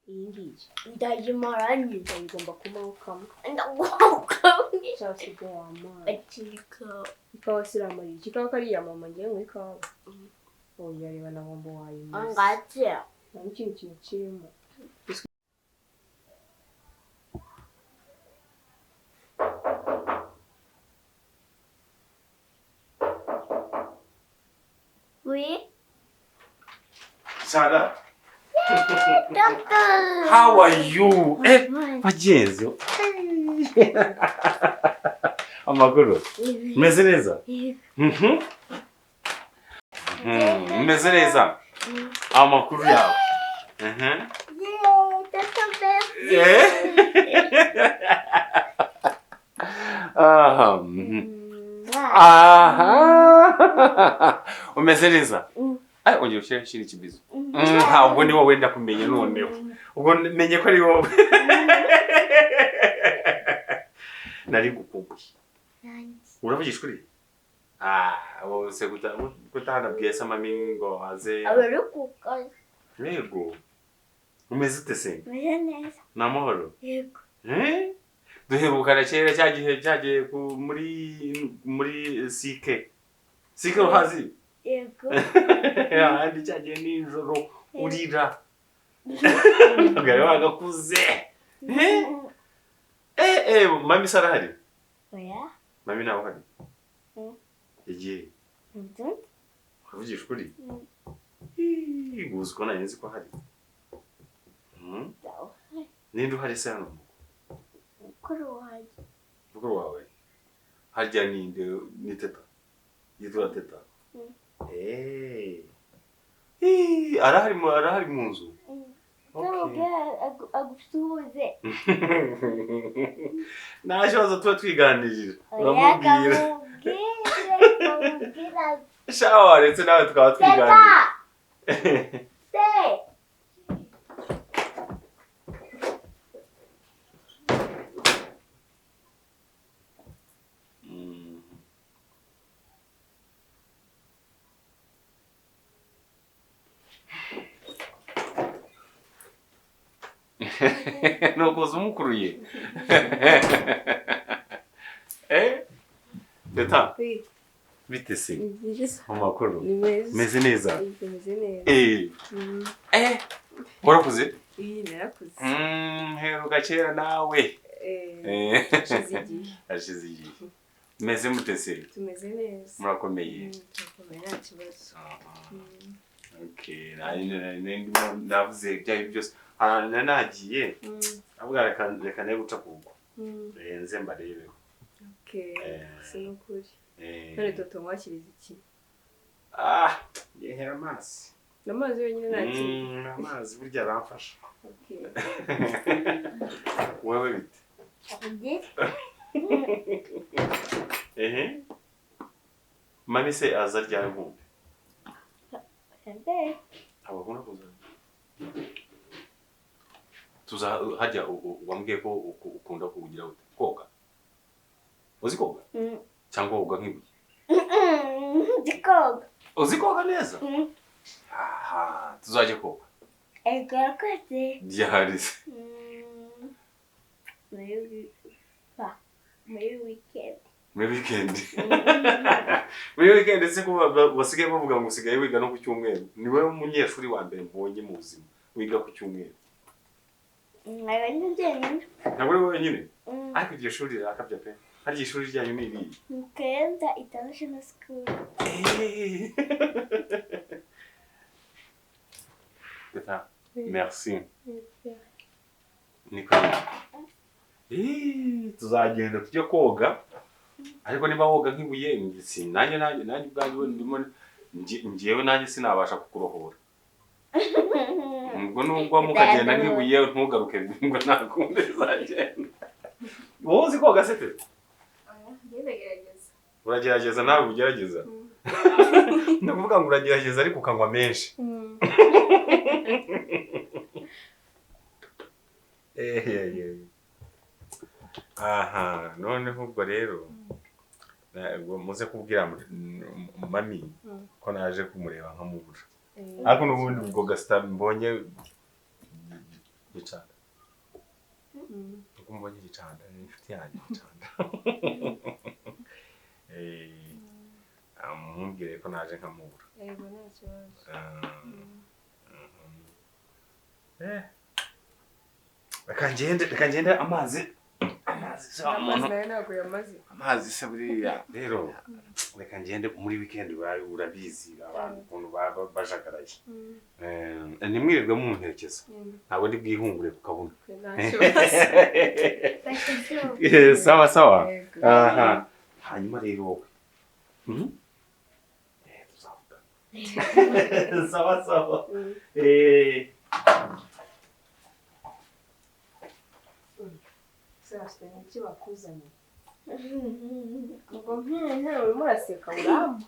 iyi ngiyi ndayimaranye igomba kubaho kamwe ndagukamwe cyangwa se ubwo wamara akirika ikawa siramara ikikawa kariya mama ngiye mu ikawa oya reba na bombo wayimaze angatse nta n'ikintu kirimo Oui. Sarah. Doctor. How are you? Bagenzi. Amaguru. Meze neza? Meze neza? Amakuru yawe. Umeze neza? Ay, ongera ushyire ikibizo. Ntabwo ni wowe wenda kumenya noneho. Ubwo menye ko ari wowe. Nari gukumbuye. Uravugisha kuri? Wose kutanabwiye se mami ngo aze. Abari kukaza. Yego. Umeze ute se? Meze neza. Namahoro. Yego. Duherukana kera cyagiye muri sike. Sike uhazi? Yego. Andi cyagiye nijoro urira. Ngari wagakuze. Mami sarahari? Oya. Mami nawe hari? Yagiye. Nto? Uvugisha ukuri? Gusa ko nari nzi ko hari. Ninde uhari se hano? Mukuru wanjye. Mukuru wawe? Harya ni teta? Yitwa teta? Arahari mu nzu? Agusuhuze. Nta kibazo tuba twiganirira. Uramubwira. Shawa waretse nawe tukaba twiganirira. Nukoze umukuruye. Teta. Bite se? Amakuru. Meze neza. Warakuze? Narakuze. Heruka kera nawe. Hashize igihe. Meze mute se? Tumeze neza. Murakomeye. Turakomeye nta kibazo. Okay, navuze byayo byose. Nagiye. Avuga reka ne guca kuko. Nze mbarebeho. Okay. Sinukuri. None toto mwakiriza iki? Yehera amazi. Namazi wenyine naki? Amazi burya aramfasha. Okay. Wewe bite? Mami se aza ryari nkumbe? Abakunda kuza. Hajya wambwiye ko ukunda kugira ute? Koga? Uzi koga? Cyangwa woga nk'ibuye? Ndikoga. Uzi koga neza? Tuzajya koga. Egarakoze. Ryari se? Muri weekend. Muri weekend? Muri weekend se ko basigaye bavuga ngo usigaye wiga no ku cyumweru. Ni wowe umunyeshuri wa mbere mbonye mu buzima wiga ku cyumweru. Ntabwo ari wowe nyine? Ariko iryo shuri rirakabya pe. Hari ishuri ryanyu ni irihe? Mukenza International School. Teta, merci. Niko. Tuzagenda tujye koga. Ariko niba woga nk'ibuye nanjye ubwanjye ndimo ngiyewe nanjye sinabasha kukurohora. Ubwo nubwo mukagenda nk'ibuye ntugaruke ngo nakunde zagenda. Wowe uzi koga se Teta? Uragerageza nawe ugerageza. Ndakuvuga ngo uragerageza ariko ukanywa menshi. Noneho ubwo rero muze kubwira mami ko naje kumureba nkamubura. Ariko n'ubundi ubwo Gasita mbonye Gicanda. Uko mbonye Gicanda ni inshuti yanjye Gicanda. Amubwire ko naje nkamubura. Yego nta kibazo. Reka ngende amazi nayo ntabwo yamaze. amazi se buriya rero reka ngende muri weekend urabizi abantu ukuntu bajagaraye. Nimwirirwe mumperekeza ntabwo ndi bwihungure ku kabuna. Sawa sawa. Aha hanyuma rero wowe sawa sawa. Sasa n'iki bakuzanye? Ubwo nta urimo uraseka uramba.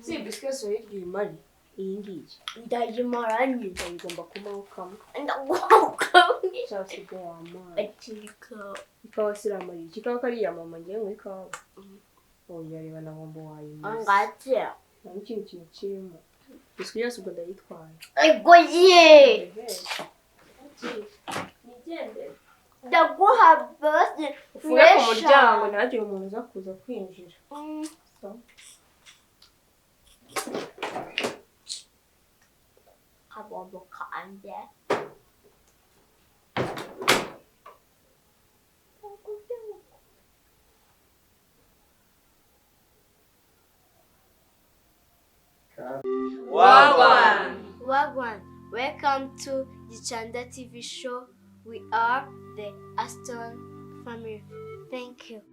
Si biscuit so yirgiye mari. Iyi ngiyi. Ndayimaranye. Igomba kumawukamo. Ndagukamwe. Cyangwa se wama. Atika. Ikawa siramari. Ikawa kariya mama ngiye mu ikawa. Oya reba na ngombo wayo. Angate. Nta kintu kirimo. Biscuit yose ubwo ndayitwaye. Ego ye. Nigende. Ndaguha bose. Ufunge ku muryango ntagire umuntu uza kuza kwinjira. So. Kabombo kanje. Wagwan. Welcome to Gicanda TV show. We are the Aston family. Thank you.